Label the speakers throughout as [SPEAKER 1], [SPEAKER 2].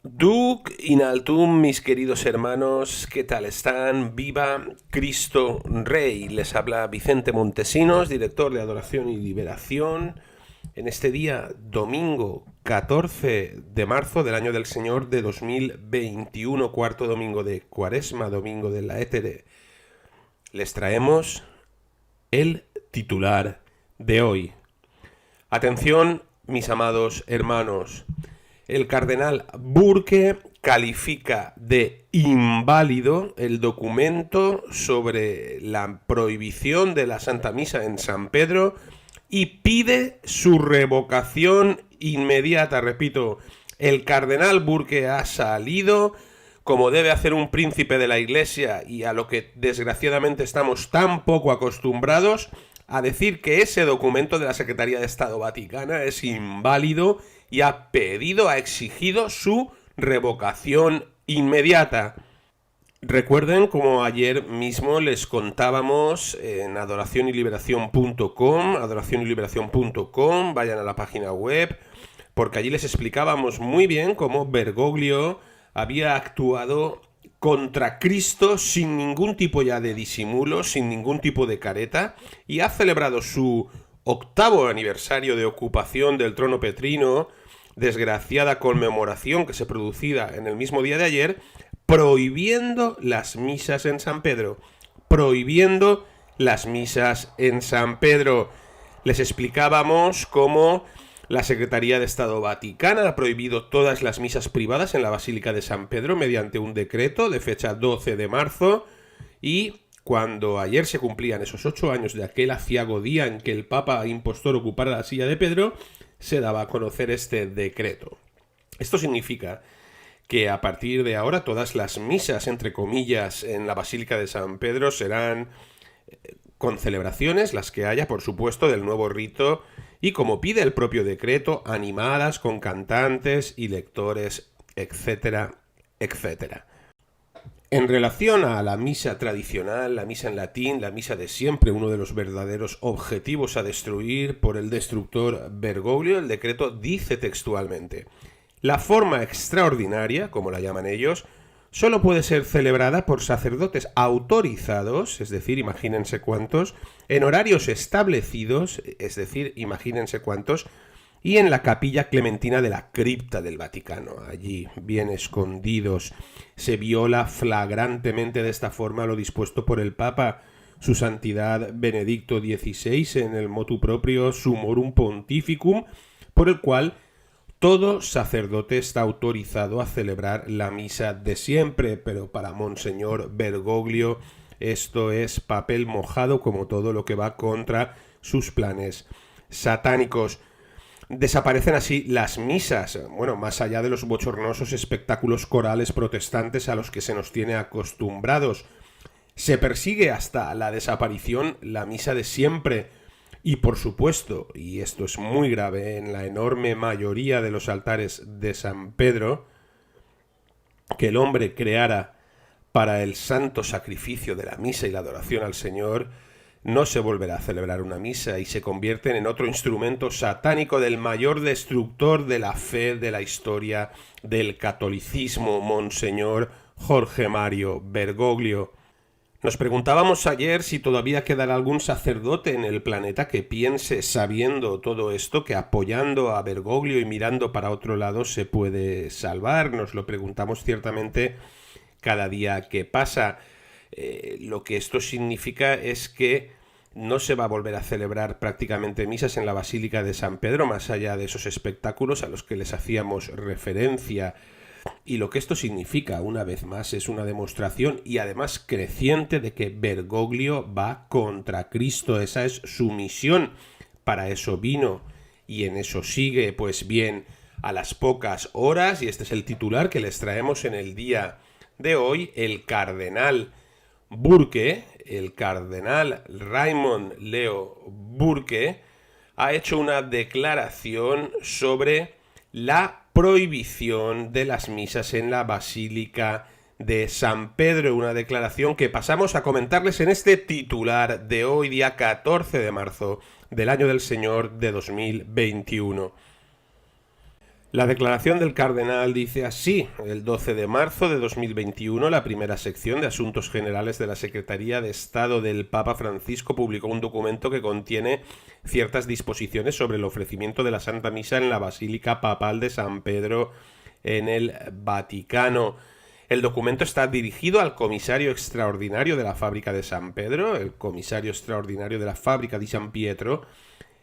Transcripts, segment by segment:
[SPEAKER 1] Duc in altum, mis queridos hermanos, ¿qué tal están? Viva Cristo Rey. Les habla Vicente Montesinos, director de Adoración y Liberación, en este día domingo 14 de marzo del año del Señor de 2021, cuarto domingo de Cuaresma, domingo de la Étere. Les traemos el titular de hoy. Atención, mis amados hermanos. El cardenal Burke califica de inválido el documento sobre la prohibición de la Santa Misa en San Pedro y pide su revocación inmediata. Repito, el cardenal Burke ha salido, como debe hacer un príncipe de la Iglesia y a lo que desgraciadamente estamos tan poco acostumbrados, a decir que ese documento de la Secretaría de Estado Vaticana es inválido y ha exigido su revocación inmediata. Recuerden, como ayer mismo les contábamos en adoracionnyliberacion.com, vayan a la página web, porque allí les explicábamos muy bien cómo Bergoglio había actuado contra Cristo sin ningún tipo ya de disimulo, sin ningún tipo de careta, y ha celebrado su octavo aniversario de ocupación del trono petrino, desgraciada conmemoración que se producía en el mismo día de ayer, prohibiendo las misas en San Pedro. Prohibiendo las misas en San Pedro. Les explicábamos cómo la Secretaría de Estado Vaticana ha prohibido todas las misas privadas en la Basílica de San Pedro mediante un decreto de fecha 12 de marzo y cuando ayer se cumplían esos 8 años de aquel aciago día en que el Papa impostor ocupara la silla de Pedro, se daba a conocer este decreto. Esto significa que a partir de ahora todas las misas, entre comillas, en la Basílica de San Pedro serán con celebraciones, las que haya, por supuesto, del nuevo rito, y como pide el propio decreto, animadas con cantantes y lectores, etcétera, etcétera. En relación a la misa tradicional, la misa en latín, la misa de siempre, uno de los verdaderos objetivos a destruir por el destructor Bergoglio, el decreto dice textualmente: la forma extraordinaria, como la llaman ellos, solo puede ser celebrada por sacerdotes autorizados, es decir, imagínense cuántos, en horarios establecidos, es decir, imagínense cuántos, y en la capilla clementina de la cripta del Vaticano, allí, bien escondidos. Se viola flagrantemente de esta forma lo dispuesto por el Papa, su santidad Benedicto XVI, en el motu proprio Summorum Pontificum, por el cual todo sacerdote está autorizado a celebrar la misa de siempre, pero para Monseñor Bergoglio esto es papel mojado, como todo lo que va contra sus planes satánicos. Desaparecen así las misas, bueno, más allá de los bochornosos espectáculos corales protestantes a los que se nos tiene acostumbrados. Se persigue hasta la desaparición la misa de siempre. Y por supuesto, y esto es muy grave, en la enorme mayoría de los altares de San Pedro, que el hombre creara para el santo sacrificio de la misa y la adoración al Señor, no se volverá a celebrar una misa y se convierten en otro instrumento satánico del mayor destructor de la fe de la historia del catolicismo, Monseñor Jorge Mario Bergoglio. Nos preguntábamos ayer si todavía quedará algún sacerdote en el planeta que piense, sabiendo todo esto, que apoyando a Bergoglio y mirando para otro lado se puede salvar. Nos lo preguntamos ciertamente cada día que pasa. Lo que esto significa es que no se va a volver a celebrar prácticamente misas en la Basílica de San Pedro, más allá de esos espectáculos a los que les hacíamos referencia. Y lo que esto significa, una vez más, es una demostración y además creciente de que Bergoglio va contra Cristo. Esa es su misión. Para eso vino y en eso sigue. Pues bien, a las pocas horas, y este es el titular que les traemos en el día de hoy, el cardenal Burke, el cardenal Raymond Leo Burke, ha hecho una declaración sobre la prohibición de las misas en la Basílica de San Pedro, una declaración que pasamos a comentarles en este titular de hoy, día 14 de marzo del año del Señor de 2021. La declaración del cardenal dice así: el 12 de marzo de 2021, la primera sección de Asuntos Generales de la Secretaría de Estado del Papa Francisco publicó un documento que contiene ciertas disposiciones sobre el ofrecimiento de la Santa Misa en la Basílica Papal de San Pedro en el Vaticano. El documento está dirigido al comisario extraordinario de la Fábrica de San Pedro, el comisario extraordinario de la Fábrica di San Pietro,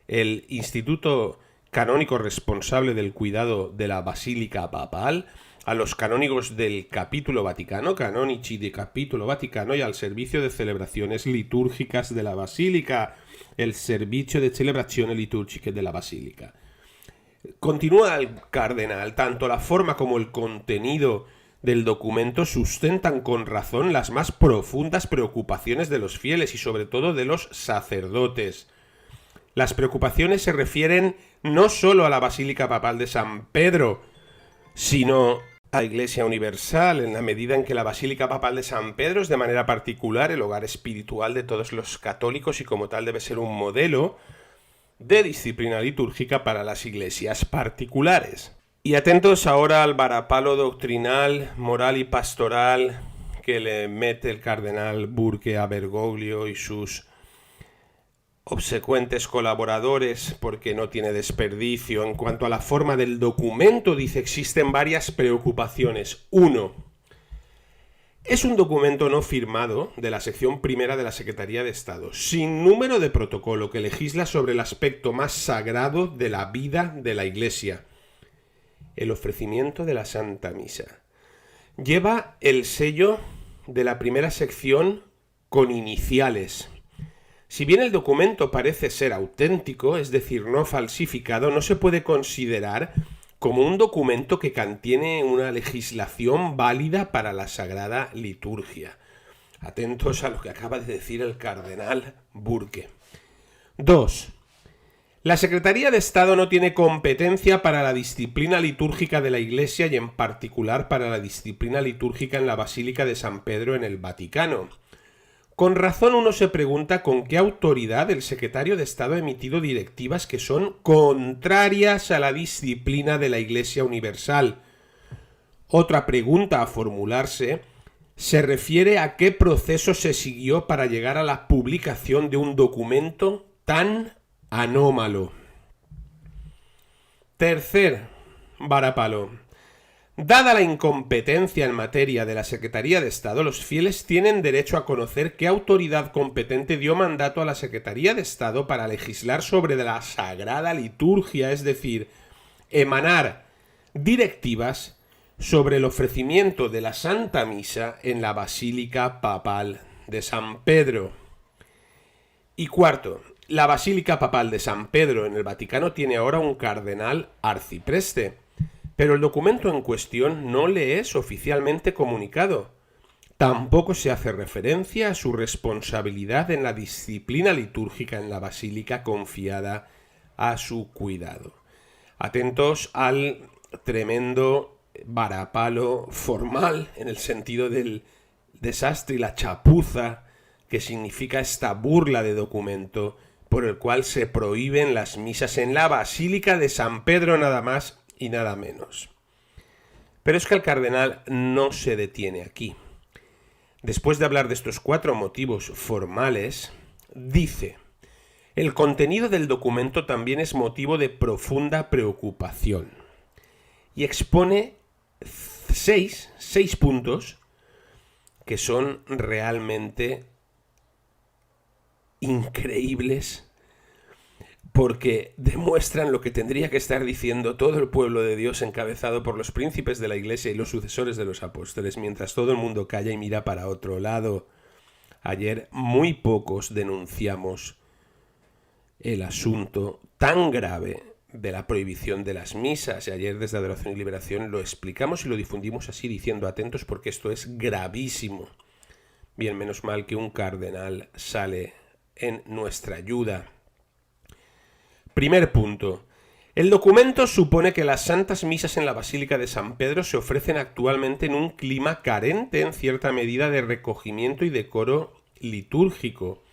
[SPEAKER 1] el Instituto canónico responsable del cuidado de la Basílica Papal, a los canónigos del Capítulo Vaticano, canonici de Capítulo Vaticano, y al Servicio de Celebraciones Litúrgicas de la Basílica, el Servicio de Celebrazioni Liturgiche de la Basílica. Continúa el cardenal: tanto la forma como el contenido del documento sustentan con razón las más profundas preocupaciones de los fieles y sobre todo de los sacerdotes. Las preocupaciones se refieren no solo a la Basílica Papal de San Pedro, sino a la Iglesia Universal, en la medida en que la Basílica Papal de San Pedro es de manera particular el hogar espiritual de todos los católicos y como tal debe ser un modelo de disciplina litúrgica para las iglesias particulares. Y atentos ahora al varapalo doctrinal, moral y pastoral que le mete el cardenal Burke a Bergoglio y sus obsecuentes colaboradores, porque no tiene desperdicio. En cuanto a la forma del documento, dice: existen varias preocupaciones. 1. Es un documento no firmado de la sección primera de la Secretaría de Estado, sin número de protocolo, que legisla sobre el aspecto más sagrado de la vida de la Iglesia: el ofrecimiento de la Santa Misa. Lleva el sello de la primera sección con iniciales. Si bien el documento parece ser auténtico, es decir, no falsificado, no se puede considerar como un documento que contiene una legislación válida para la Sagrada Liturgia. Atentos a lo que acaba de decir el cardenal Burke. 2. La Secretaría de Estado no tiene competencia para la disciplina litúrgica de la Iglesia y en particular para la disciplina litúrgica en la Basílica de San Pedro en el Vaticano. Con razón uno se pregunta con qué autoridad el secretario de Estado ha emitido directivas que son contrarias a la disciplina de la Iglesia Universal. Otra pregunta a formularse se refiere a qué proceso se siguió para llegar a la publicación de un documento tan anómalo. Tercer varapalo. Dada la incompetencia en materia de la Secretaría de Estado, los fieles tienen derecho a conocer qué autoridad competente dio mandato a la Secretaría de Estado para legislar sobre la Sagrada Liturgia, es decir, emanar directivas sobre el ofrecimiento de la Santa Misa en la Basílica Papal de San Pedro. Y cuarto, la Basílica Papal de San Pedro en el Vaticano tiene ahora un cardenal arcipreste, pero el documento en cuestión no le es oficialmente comunicado. Tampoco se hace referencia a su responsabilidad en la disciplina litúrgica en la basílica confiada a su cuidado. Atentos al tremendo varapalo formal, en el sentido del desastre y la chapuza que significa esta burla de documento por el cual se prohíben las misas en la Basílica de San Pedro nada más y nada menos. Pero es que el cardenal no se detiene aquí. Después de hablar de estos 4 motivos formales, dice: el contenido del documento también es motivo de profunda preocupación. Y expone 6 puntos que son realmente increíbles, porque demuestran lo que tendría que estar diciendo todo el pueblo de Dios encabezado por los príncipes de la Iglesia y los sucesores de los apóstoles, mientras todo el mundo calla y mira para otro lado. Ayer muy pocos denunciamos el asunto tan grave de la prohibición de las misas, y ayer desde Adoración y Liberación lo explicamos y lo difundimos así, diciendo: atentos porque esto es gravísimo. Bien, menos mal que un cardenal sale en nuestra ayuda. Primer punto. El documento supone que las santas misas en la Basílica de San Pedro se ofrecen actualmente en un clima carente en cierta medida de recogimiento y decoro litúrgico.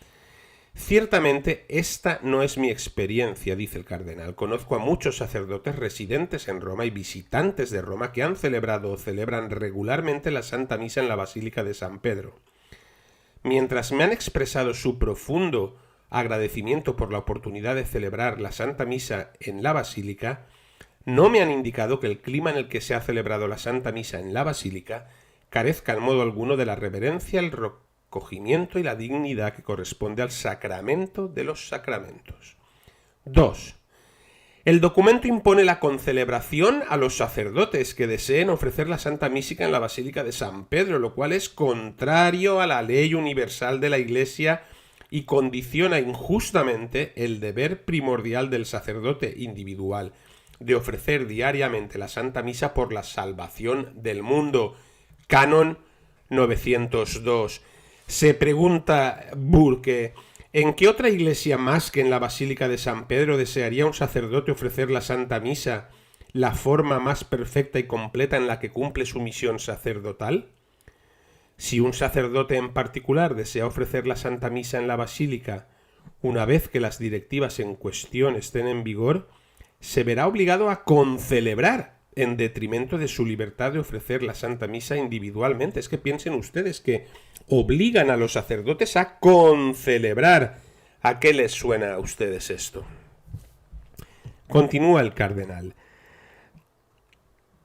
[SPEAKER 1] Ciertamente, esta no es mi experiencia, dice el cardenal. Conozco a muchos sacerdotes residentes en Roma y visitantes de Roma que han celebrado o celebran regularmente la Santa Misa en la Basílica de San Pedro. Mientras me han expresado su profundo agradecimiento por la oportunidad de celebrar la Santa Misa en la Basílica, no me han indicado que el clima en el que se ha celebrado la Santa Misa en la Basílica carezca en modo alguno de la reverencia, el recogimiento y la dignidad que corresponde al sacramento de los sacramentos. 2. El documento impone la concelebración a los sacerdotes que deseen ofrecer la Santa Misa en la Basílica de San Pedro, lo cual es contrario a la ley universal de la Iglesia y condiciona injustamente el deber primordial del sacerdote individual de ofrecer diariamente la Santa Misa por la salvación del mundo. Canon 902. Se pregunta Burke, ¿en qué otra iglesia más que en la Basílica de San Pedro desearía un sacerdote ofrecer la Santa Misa, la forma más perfecta y completa en la que cumple su misión sacerdotal? Si un sacerdote en particular desea ofrecer la Santa Misa en la Basílica, una vez que las directivas en cuestión estén en vigor, se verá obligado a concelebrar en detrimento de su libertad de ofrecer la Santa Misa individualmente. Es que piensen ustedes que obligan a los sacerdotes a concelebrar. ¿A qué les suena a ustedes esto? Continúa el cardenal.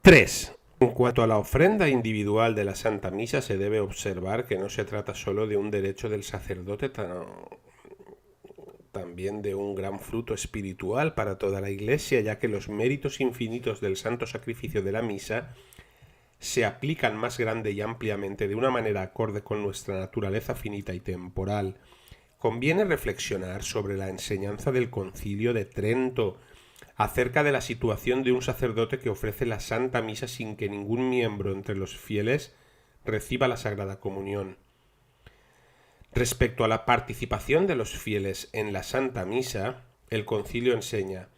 [SPEAKER 1] 3. En cuanto a la ofrenda individual de la Santa Misa, se debe observar que no se trata solo de un derecho del sacerdote, también de un gran fruto espiritual para toda la Iglesia, ya que los méritos infinitos del santo sacrificio de la misa se aplican más grande y ampliamente de una manera acorde con nuestra naturaleza finita y temporal. Conviene reflexionar sobre la enseñanza del Concilio de Trento acerca de la situación de un sacerdote que ofrece la Santa Misa sin que ningún miembro entre los fieles reciba la Sagrada Comunión. Respecto a la participación de los fieles en la Santa Misa, el Concilio enseña: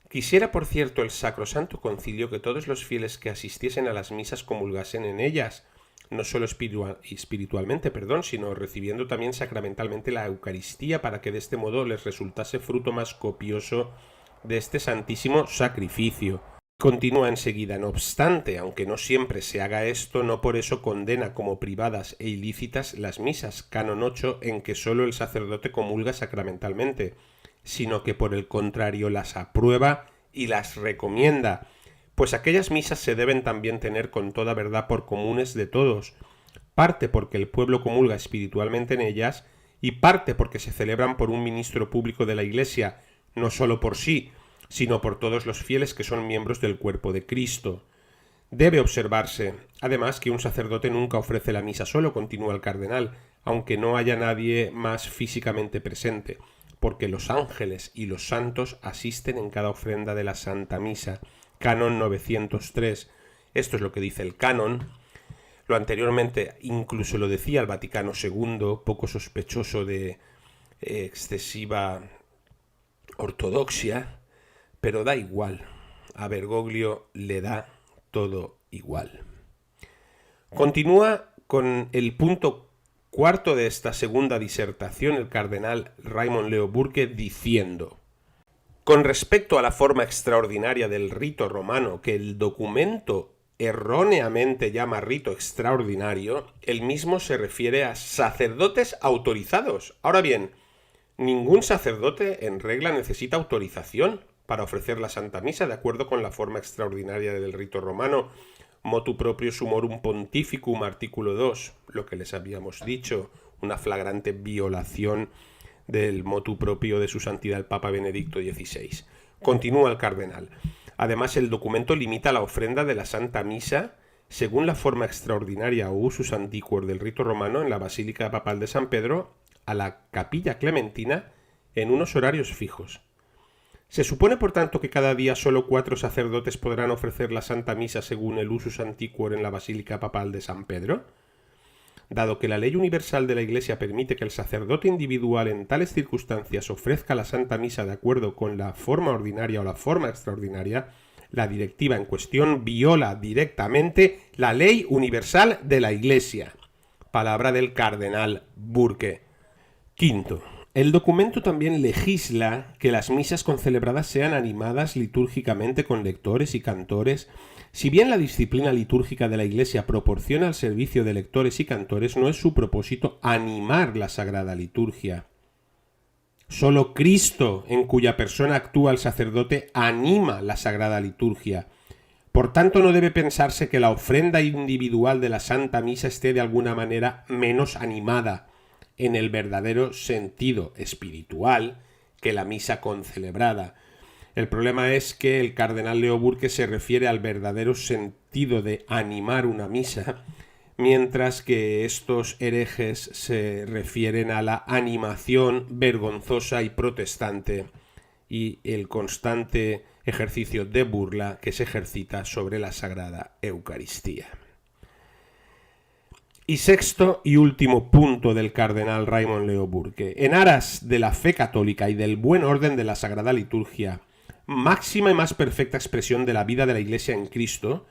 [SPEAKER 1] quisiera, por cierto, el Sacrosanto Concilio que todos los fieles que asistiesen a las misas comulgasen en ellas, no solo espiritualmente, sino recibiendo también sacramentalmente la Eucaristía, para que de este modo les resultase fruto más copioso de este santísimo sacrificio. Continúa enseguida: no obstante, aunque no siempre se haga esto, no por eso condena como privadas e ilícitas las misas, canon 8, en que sólo el sacerdote comulga sacramentalmente, sino que por el contrario las aprueba y las recomienda, pues aquellas misas se deben también tener con toda verdad por comunes de todos, parte porque el pueblo comulga espiritualmente en ellas, y parte porque se celebran por un ministro público de la Iglesia, no sólo por sí, sino por todos los fieles que son miembros del cuerpo de Cristo. Debe observarse, además, que un sacerdote nunca ofrece la misa solo, continúa el cardenal, aunque no haya nadie más físicamente presente, porque los ángeles y los santos asisten en cada ofrenda de la Santa Misa. Canon 903. Esto es lo que dice el canon. Lo anteriormente incluso lo decía el Vaticano II, poco sospechoso de excesiva ortodoxia, pero da igual, a Bergoglio le da todo igual. Continúa con el punto cuarto de esta segunda disertación el cardenal Raymond Leo Burke diciendo: con respecto a la forma extraordinaria del rito romano, que el documento erróneamente llama rito extraordinario, el mismo se refiere a sacerdotes autorizados. Ahora bien, ningún sacerdote en regla necesita autorización para ofrecer la Santa Misa de acuerdo con la forma extraordinaria del rito romano, motu proprio sumorum pontificum, artículo 2, lo que les habíamos dicho, una flagrante violación del motu propio de su santidad el Papa Benedicto XVI. Continúa el cardenal. Además, el documento limita la ofrenda de la Santa Misa según la forma extraordinaria o usus antiquor del rito romano en la Basílica Papal de San Pedro a la Capilla Clementina en unos horarios fijos. ¿Se supone, por tanto, que cada día solo 4 sacerdotes podrán ofrecer la Santa Misa según el usus antiquor en la Basílica Papal de San Pedro? Dado que la ley universal de la Iglesia permite que el sacerdote individual en tales circunstancias ofrezca la Santa Misa de acuerdo con la forma ordinaria o la forma extraordinaria, la directiva en cuestión viola directamente la ley universal de la Iglesia. Palabra del cardenal Burke. Quinto. El documento también legisla que las misas concelebradas sean animadas litúrgicamente con lectores y cantores. Si bien la disciplina litúrgica de la Iglesia proporciona el servicio de lectores y cantores, no es su propósito animar la sagrada liturgia. Solo Cristo, en cuya persona actúa el sacerdote, anima la sagrada liturgia. Por tanto, no debe pensarse que la ofrenda individual de la Santa Misa esté de alguna manera menos animada, en el verdadero sentido espiritual, que la misa concelebrada. El problema es que el cardenal Leo Burke se refiere al verdadero sentido de animar una misa, mientras que estos herejes se refieren a la animación vergonzosa y protestante y el constante ejercicio de burla que se ejercita sobre la Sagrada Eucaristía. Y sexto y último punto del cardenal Raymond Leo Burke. En aras de la fe católica y del buen orden de la Sagrada Liturgia, máxima y más perfecta expresión de la vida de la Iglesia en Cristo,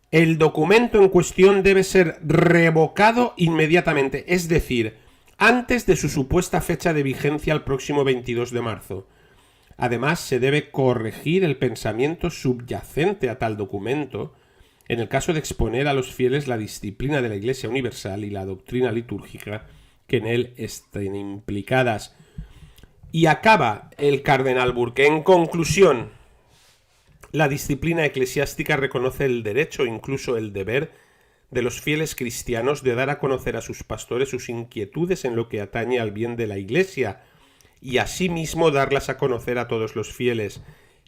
[SPEAKER 1] el documento en cuestión debe ser revocado inmediatamente, es decir, antes de su supuesta fecha de vigencia el próximo 22 de marzo. Además, se debe corregir el pensamiento subyacente a tal documento en el caso de exponer a los fieles la disciplina de la Iglesia Universal y la doctrina litúrgica que en él estén implicadas. Y acaba el cardenal Burke. En conclusión, la disciplina eclesiástica reconoce el derecho, incluso el deber, de los fieles cristianos de dar a conocer a sus pastores sus inquietudes en lo que atañe al bien de la Iglesia y asimismo darlas a conocer a todos los fieles.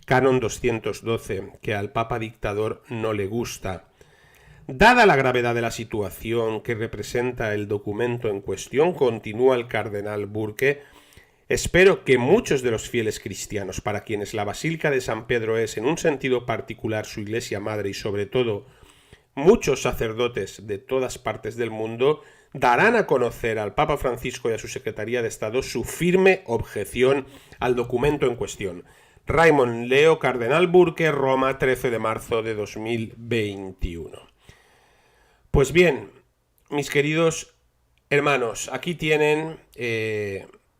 [SPEAKER 1] Canon 212, que al Papa dictador no le gusta. Dada la gravedad de la situación que representa el documento en cuestión, continúa el cardenal Burke, espero que muchos de los fieles cristianos, para quienes la Basílica de San Pedro es en un sentido particular su iglesia madre y sobre todo muchos sacerdotes de todas partes del mundo, darán a conocer al Papa Francisco y a su Secretaría de Estado su firme objeción al documento en cuestión. Raymond Leo, cardenal Burke, Roma, 13 de marzo de 2021. Pues bien, mis queridos hermanos, aquí tienen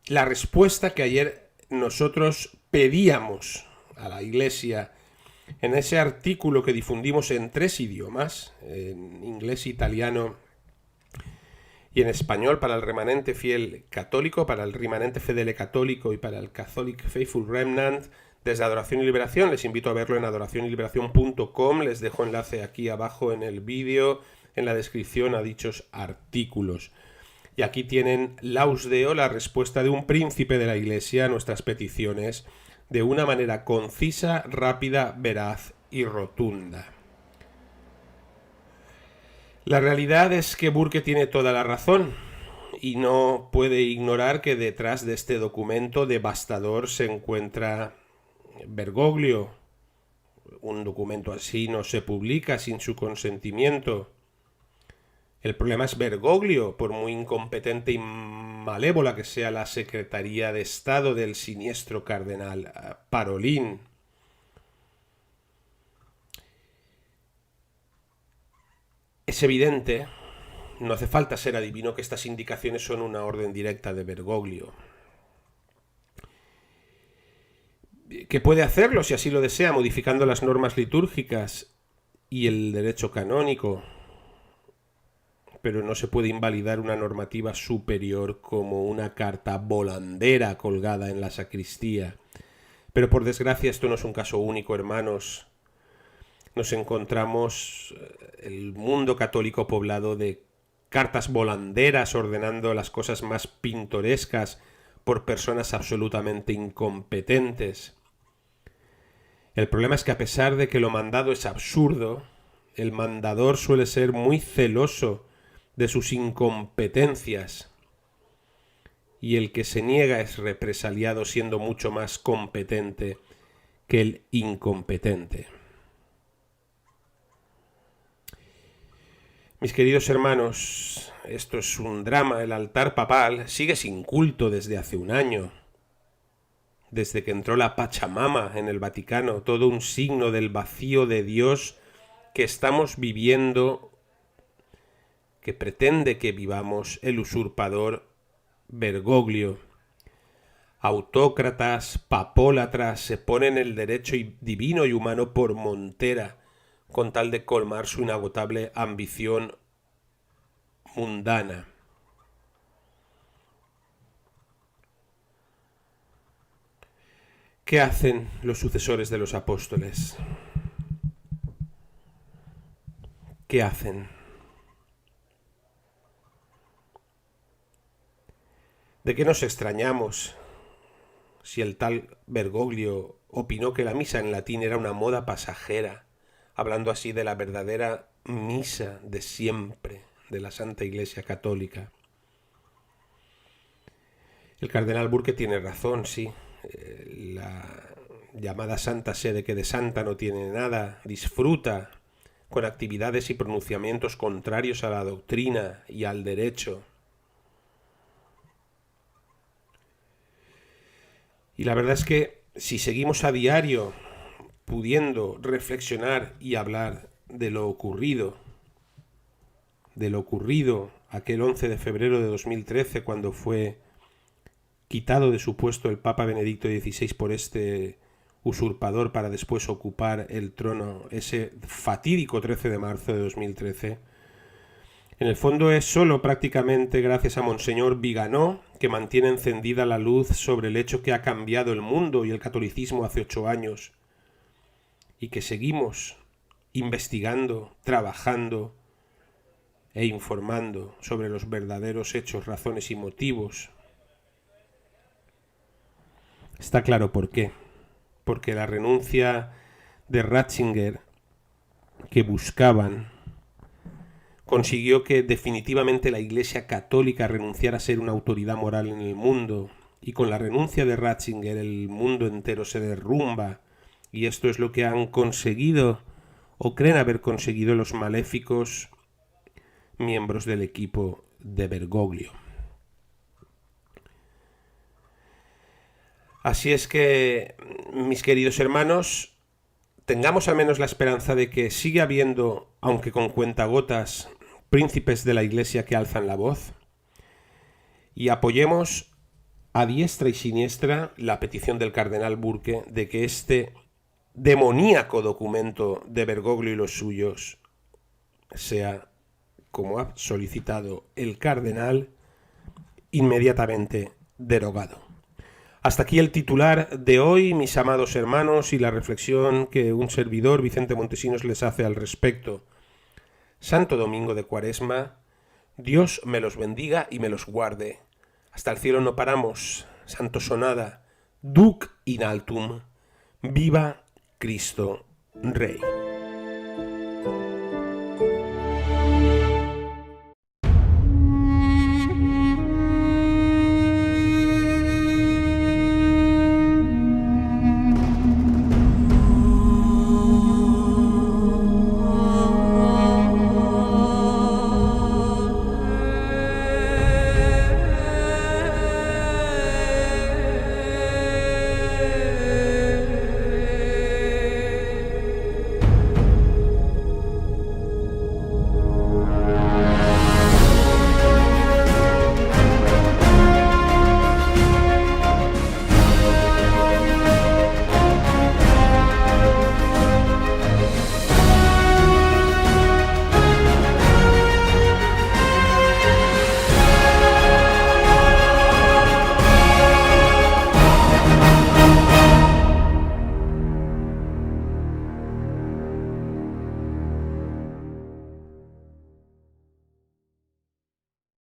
[SPEAKER 1] la respuesta que ayer nosotros pedíamos a la Iglesia en ese artículo que difundimos en 3 idiomas, en inglés, italiano y en español, para el remanente fiel católico, para el remanente fedele católico y para el Catholic Faithful Remnant, desde Adoración y Liberación. Les invito a verlo en adoracionyLiberación.com, les dejo enlace aquí abajo en el vídeo, en la descripción a dichos artículos. Y aquí tienen Laus Deo, la respuesta de un príncipe de la Iglesia a nuestras peticiones, de una manera concisa, rápida, veraz y rotunda. La realidad es que Burke tiene toda la razón y no puede ignorar que detrás de este documento devastador se encuentra Bergoglio. Un documento así no se publica sin su consentimiento. El problema es Bergoglio, por muy incompetente y malévola que sea la Secretaría de Estado del siniestro cardenal Parolin. Es evidente, no hace falta ser adivino, que estas indicaciones son una orden directa de Bergoglio. Que puede hacerlo, si así lo desea, modificando las normas litúrgicas y el derecho canónico, pero no se puede invalidar una normativa superior como una carta volandera colgada en la sacristía. Pero por desgracia esto no es un caso único, hermanos. Nos encontramos el mundo católico poblado de cartas volanderas ordenando las cosas más pintorescas por personas absolutamente incompetentes. El problema es que a pesar de que lo mandado es absurdo, el mandador suele ser muy celoso de sus incompetencias y el que se niega es represaliado siendo mucho más competente que el incompetente. Mis queridos hermanos, esto es un drama. El altar papal sigue sin culto desde hace un año. Desde que entró la Pachamama en el Vaticano, todo un signo del vacío de Dios que estamos viviendo, que pretende que vivamos el usurpador Bergoglio. autócratas, papólatras, se ponen el derecho divino y humano por montera con tal de colmar su inagotable ambición mundana. ¿Qué hacen los sucesores de los apóstoles? ¿Qué hacen? ¿De qué nos extrañamos si el tal Bergoglio opinó que la misa en latín era una moda pasajera, hablando así de la verdadera misa de siempre de la Santa Iglesia Católica? El cardenal Burke tiene razón, sí. La llamada Santa Sede, que de santa no tiene nada, disfruta con actividades y pronunciamientos contrarios a la doctrina y al derecho. Y la verdad es que si seguimos a diario pudiendo reflexionar y hablar de lo ocurrido aquel 11 de febrero de 2013, cuando fue quitado de su puesto el Papa Benedicto XVI por este usurpador para después ocupar el trono ese fatídico 13 de marzo de 2013, en el fondo es solo prácticamente gracias a Monseñor Viganó que mantiene encendida la luz sobre el hecho que ha cambiado el mundo y el catolicismo hace 8 años, y que seguimos investigando, trabajando e informando sobre los verdaderos hechos, razones y motivos. Está claro por qué. Porque la renuncia de Ratzinger que buscaban consiguió que definitivamente la Iglesia Católica renunciara a ser una autoridad moral en el mundo, y con la renuncia de Ratzinger el mundo entero se derrumba, y esto es lo que han conseguido o creen haber conseguido los maléficos miembros del equipo de Bergoglio. Así es que, mis queridos hermanos, tengamos al menos la esperanza de que sigue habiendo, aunque con cuentagotas, príncipes de la Iglesia que alzan la voz, y apoyemos a diestra y siniestra la petición del cardenal Burke de que este demoníaco documento de Bergoglio y los suyos sea, como ha solicitado el cardenal, inmediatamente derogado. Hasta aquí el titular de hoy, mis amados hermanos, y la reflexión que un servidor, Vicente Montesinos, les hace al respecto. Santo Domingo de Cuaresma, Dios me los bendiga y me los guarde. Hasta el cielo no paramos. Santo Sonada, Duc in altum. Viva Cristo Rey.